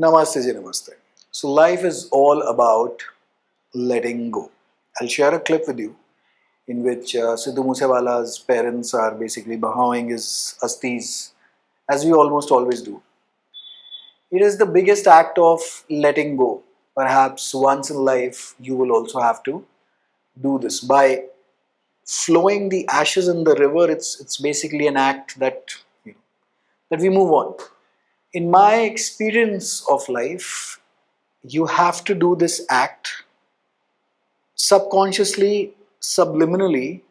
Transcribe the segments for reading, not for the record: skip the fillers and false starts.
Namaste ji, namaste. So life is all about letting go. I'll share a clip with you in which Sidhu Moosewala's parents are basically bahaoing his astis, as we almost always do. It is the biggest act of letting go. Perhaps once in life you will also have to do this. By flowing the ashes in the river, it's basically an act that that we move on. In my experience of life, you have to do this act subconsciously, subliminally,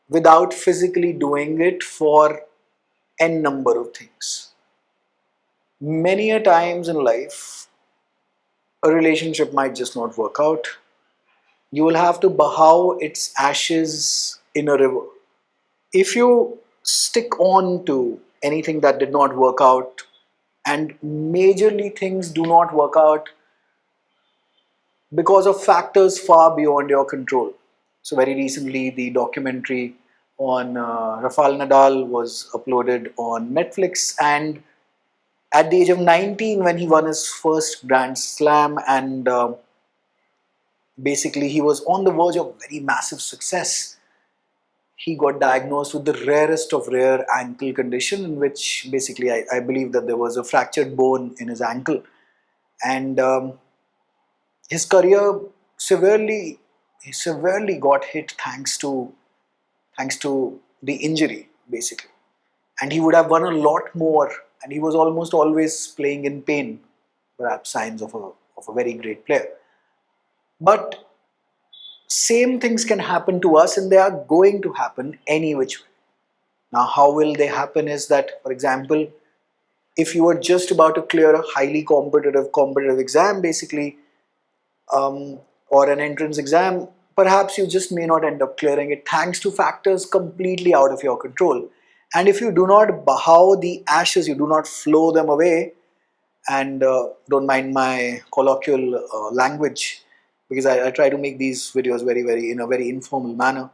without physically doing it for n number of things. Many a times in life, a relationship might just not work out. You will have to bahao its ashes in a river. If you stick on to anything that did not work out, and majorly things do not work out because of factors far beyond your control. So very recently, the documentary on Rafael Nadal was uploaded on Netflix, and at the age of 19, when he won his first Grand Slam, and basically he was on the verge of very massive success, he got diagnosed with the rarest of rare ankle condition, in which basically I believe that there was a fractured bone in his ankle, and his career severely severely got hit thanks to the injury basically, and he would have won a lot more, and he was almost always playing in pain, perhaps signs of a very great player. But same things can happen to us, and they are going to happen any which way. Now how will they happen is that, for example, if you are just about to clear a highly competitive exam basically, or an entrance exam, perhaps you just may not end up clearing it thanks to factors completely out of your control. And if you do not bahao the ashes, you do not flow them away, and don't mind my colloquial language, because I try to make these videos very in a very informal manner,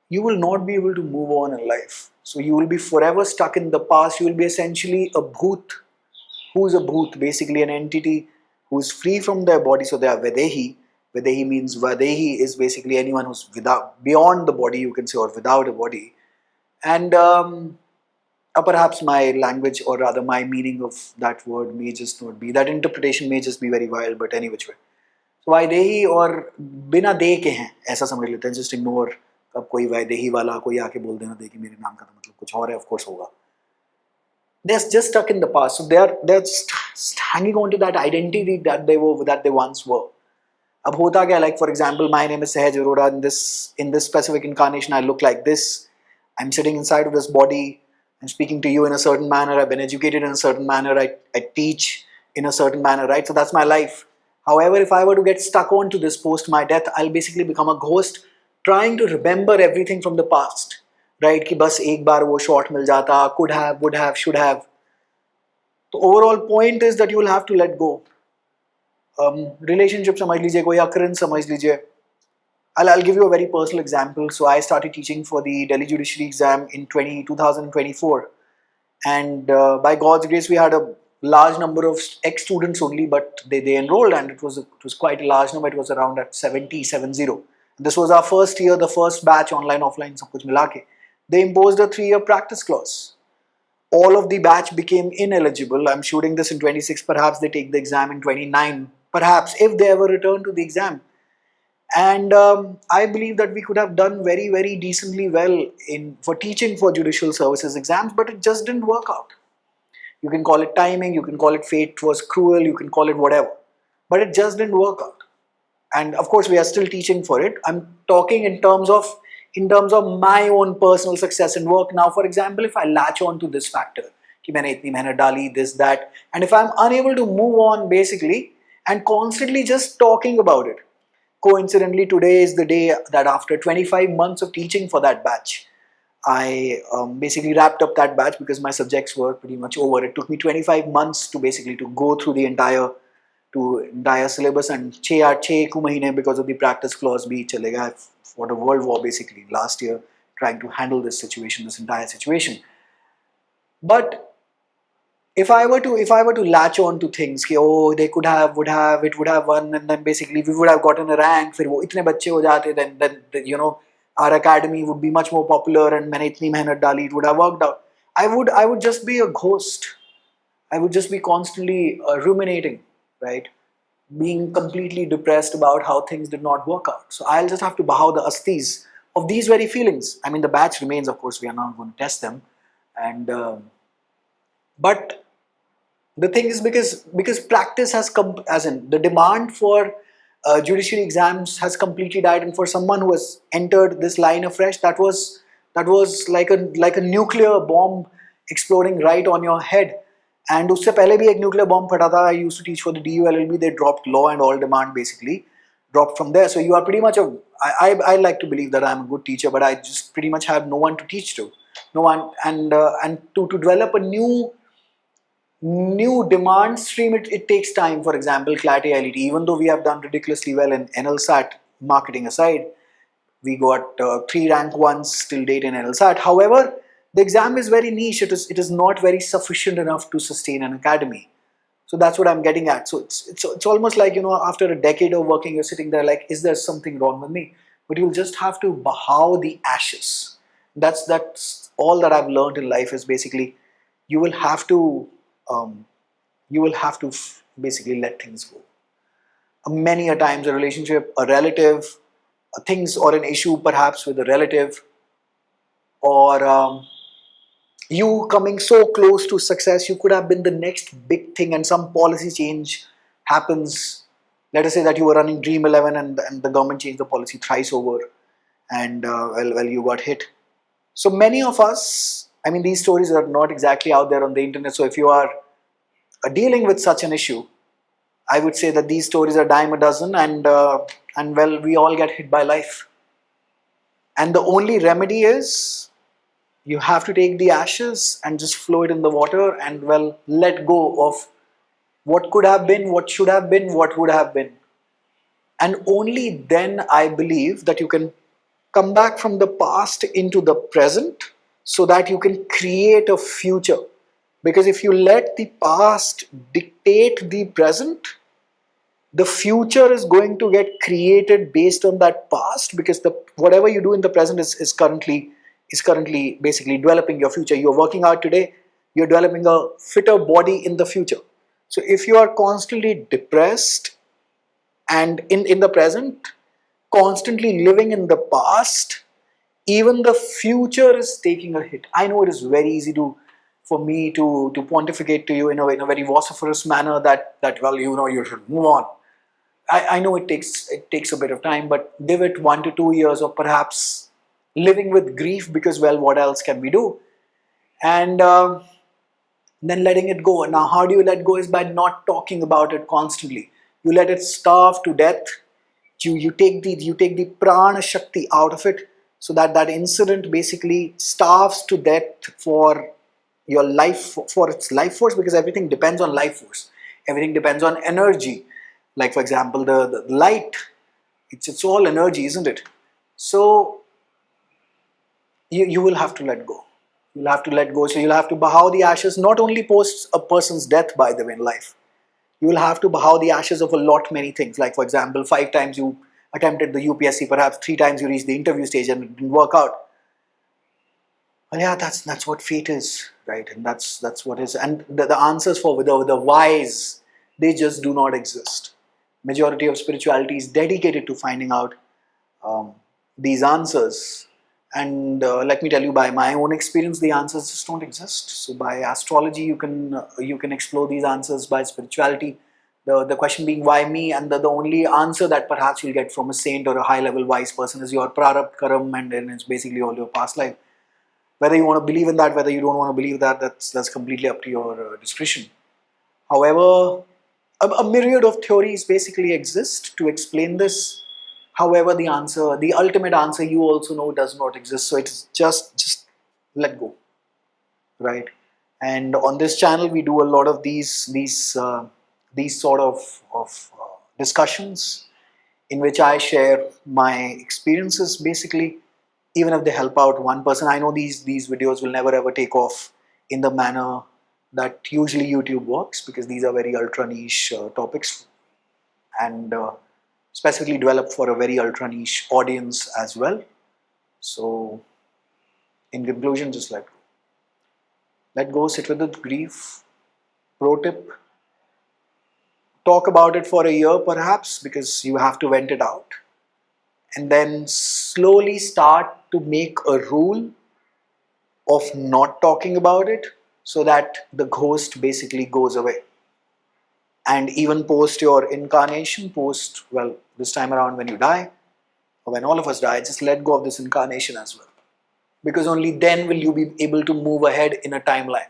you will not be able to move on in life. So you will be forever stuck in the past. You will be essentially a bhoot. Who's a bhoot? Basically an entity who is free from their body. So they are Vedehi. Vedehi means Vadehi is basically anyone who's without, beyond the body, you can say, or without a body. And perhaps my language, or rather my meaning of that word may just not be, that interpretation may just be very wild, but any which way. So Vaidehi और बिना दे के हैं ऐसा समझ लेते हैं, just ignore. अब कोई वैदेही वाला कोई आके बोल देना दे कि मेरे नाम का तो मतलब कुछ और है, of course होगा. They're just stuck in the past, so they're hanging on to that identity that they once were. अब होता क्या, like for example, my name is Sahaj Arora. In this specific incarnation, I look like this. I'm sitting inside of this body. I'm speaking to you in a certain manner. I've been educated in a certain manner. I teach in a certain manner, right? So that's my life. However, if I were to get stuck onto this post my death, I'll basically become a ghost trying to remember everything from the past, right? कि बस एक बार वो shot मिल जाता, could have, would have, should have. The overall point is that you will have to let go. Relationship समझ लीजिए, कोई occurrence समझ लीजिए. I'll give you a very personal example. So I started teaching for the Delhi Judiciary exam in 2024, and by God's grace, we had a large number of ex-students only, but they enrolled, and it was quite a large number. It was around at 70. This was our first year, the first batch, online, offline, सब कुछ मिला के. They imposed a 3-year practice clause. All of the batch became ineligible. I'm shooting this in 26. Perhaps they take the exam in 29. Perhaps if they ever return to the exam. And I believe that we could have done very decently well for teaching for judicial services exams, but it just didn't work out. You can call it timing, you can call it fate was cruel, you can call it whatever, but it just didn't work out. And of course we are still teaching for it. I'm talking in terms of my own personal success and work. Now, for example, if I latch on to this factor कि मैंने इतनी मेहनत डाली, this, that, and if I'm unable to move on basically and constantly just talking about it. Coincidentally, today is the day that after 25 months of teaching for that batch, I basically wrapped up that batch because my subjects were pretty much over. It took me 25 months to basically to go through the entire syllabus, and 6 mahine because of the practice clause bhi chale gaya. For a world war basically last year, trying to handle this entire situation. But if I were to latch on to things कि oh they could have would have it would have won and then basically we would have gotten a rank फिर वो इतने बच्चे हो जाते then you know our academy would be much more popular and मैंने इतनी मेहनत डाली it would have worked out. I would just be a ghost. I would just be constantly ruminating, right? Being completely depressed about how things did not work out. So I'll just have to bow the astis of these very feelings. I mean, the batch remains, of course, we are not going to test them, and but the thing is because practice has come, as in the demand for judiciary exams has completely died, and for someone who has entered this line afresh, that was like a nuclear bomb exploding right on your head. And उससे पहले भी एक nuclear bomb फटा था. I used to teach for the DULLB. They dropped law and all demand basically dropped from there. So you are pretty much I like to believe that I'm a good teacher, but I just pretty much have no one to teach to, no one, and to develop a new demand stream, it takes time. For example, CLAT AILT, even though we have done ridiculously well in NLSAT, marketing aside, we got 3 rank 1s till date in NLSAT. However, the exam is very niche. It is not very sufficient enough to sustain an academy. So that's what I'm getting at. So it's almost like, after a decade of working, you're sitting there like, is there something wrong with me? But you'll just have to bow the ashes. That's all that I've learned in life is basically you will have to um, basically let things go. Many a times a relationship, a relative, things or an issue perhaps with a relative, or you coming so close to success, you could have been the next big thing, and some policy change happens. Let us say that you were running Dream 11 and the government changed the policy thrice over, and well, you got hit. So many of us, I mean, these stories are not exactly out there on the internet. So if you are dealing with such an issue, I would say that these stories are dime a dozen, and well, we all get hit by life. And the only remedy is you have to take the ashes and just flow it in the water and well, let go of what could have been, what should have been, what would have been. And only then I believe that you can come back from the past into the present so that you can create a future. Because if you let the past dictate the present, the future is going to get created based on that past, because the whatever you do in the present is currently basically developing your future. You're working out today, you're developing a fitter body in the future. So if you are constantly depressed and in the present, constantly living in the past, even the future is taking a hit. I know it is very easy for me to pontificate to you in a very vociferous manner that well, you should move on. I know it takes a bit of time, but give it 1 to 2 years of perhaps living with grief, because well, what else can we do? And then letting it go. Now, how do you let go? Is by not talking about it constantly. You let it starve to death. You take the prana shakti out of it, so that incident basically starves to death for your life, for its life force, because everything depends on life force. Everything depends on energy. Like for example, the light. It's all energy, isn't it? So you will have to let go. You'll have to let go. So you'll have to bow the ashes, not only post a person's death, by the way, in life. You will have to bow the ashes of a lot many things. Like for example, 5 times you attempted the UPSC, perhaps 3 times you reached the interview stage and it didn't work out. Well, yeah, that's what fate is, right? And that's what is. And the answers for the whys, they just do not exist. Majority of spirituality is dedicated to finding out these answers. And let me tell you, by my own experience, the answers just don't exist. So by astrology, you can explore these answers. By spirituality, the question being why me, and the only answer that perhaps you'll get from a saint or a high level wise person is your prarabdha karam, and then it's basically all your past life. Whether you want to believe in that, whether you don't want to believe that, that's completely up to your discretion. However, a myriad of theories basically exist to explain this. However, the ultimate answer, you also know, does not exist. So it's just let go, right? And on this channel, we do a lot of these sort of discussions in which I share my experiences basically. Even if they help out one person, I know these videos will never ever take off in the manner that usually YouTube works, because these are very ultra niche topics, and specifically developed for a very ultra niche audience as well. So in conclusion, just let go, sit with the grief. Pro tip: talk about it for a year perhaps, because you have to vent it out, and then slowly start to make a rule of not talking about it, so that the ghost basically goes away. And even post your incarnation, post, well, this time around when you die, or when all of us die, just let go of this incarnation as well, because only then will you be able to move ahead in a timeline.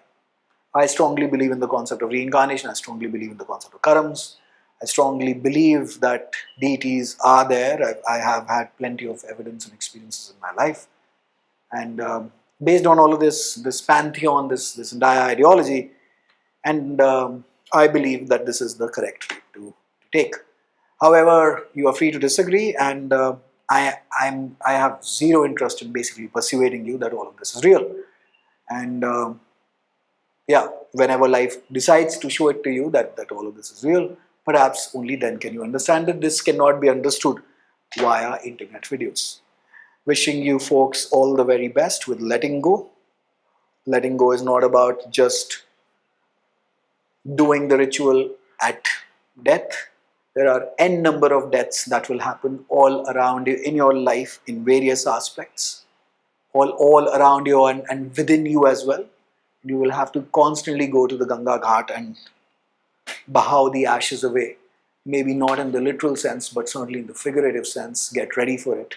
I strongly believe in the concept of reincarnation. I strongly believe in the concept of karams. I strongly believe that deities are there. I have had plenty of evidence and experiences in my life. And based on all of this pantheon, this entire ideology, and I believe that this is the correct route to take. However, you are free to disagree, and I have zero interest in basically persuading you that all of this is real. And yeah, whenever life decides to show it to you that all of this is real, perhaps only then can you understand that this cannot be understood via internet videos. Wishing you folks all the very best with letting go. Letting go is not about just doing the ritual at death. There are n number of deaths that will happen all around you in your life in various aspects, all around you and within you as well. You will have to constantly go to the Ganga Ghat and bahaao the ashes away. Maybe not in the literal sense, but certainly in the figurative sense. Get ready for it.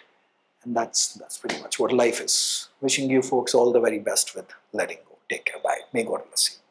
And that's pretty much what life is. Wishing you folks all the very best with letting go. Take care. Bye. May God bless you.